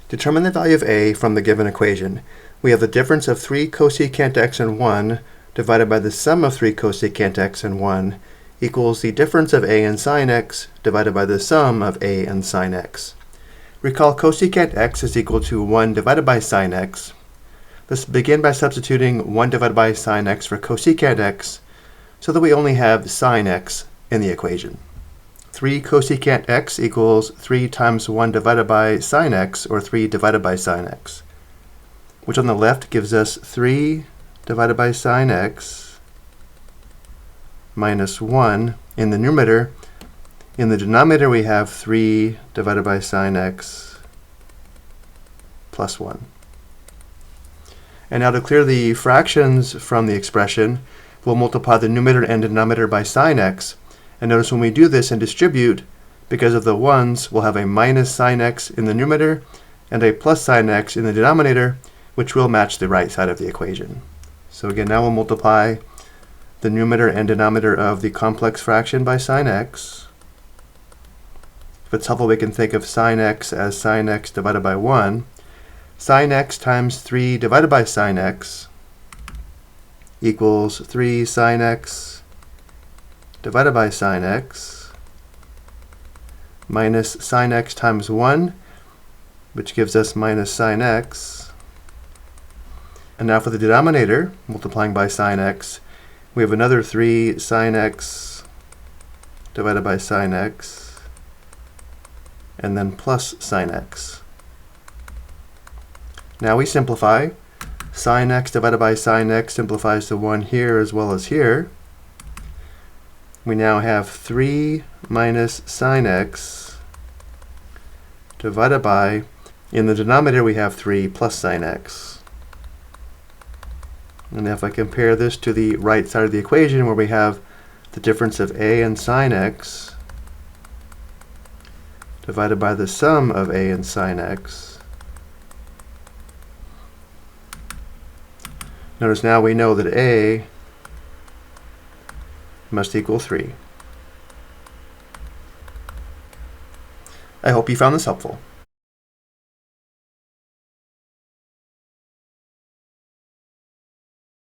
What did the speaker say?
Determine the value of a from the given equation. We have the difference of 3 cosecant x and 1 divided by the sum of 3 cosecant x and 1 equals the difference of a and sine x divided by the sum of a and sine x. Recall cosecant x is equal to 1 divided by sine x. Let's begin by substituting 1 divided by sine x for cosecant x so that we only have sine x in the equation. 3 cosecant x equals 3 times 1 divided by sine x, or 3 divided by sine x, which on the left gives us 3 divided by sine x minus 1 in the numerator. In the denominator we have 3 divided by sine x plus 1. And now to clear the fractions from the expression, we'll multiply the numerator and denominator by sine x. And notice when we do this and distribute, because of the 1's, we'll have a minus sine x in the numerator and a plus sine x in the denominator, which will match the right side of the equation. So again, now we'll multiply the numerator and denominator of the complex fraction by sine x. If it's helpful, we can think of sine x as sine x divided by 1. Sine x times 3 divided by sine x equals 3 sine x divided by sine x minus sine x times 1, which gives us minus sine x. And now for the denominator, multiplying by sine x, we have another 3 sine x divided by sine x, and then plus sine x. Now we simplify. Sine x divided by sine x simplifies to 1 here as well as here. We now have 3 minus sine x divided by, in the denominator we have 3 plus sine x. And if I compare this to the right side of the equation where we have the difference of a and sine x divided by the sum of a and sine x, notice now we know that a must equal 3. I hope you found this helpful.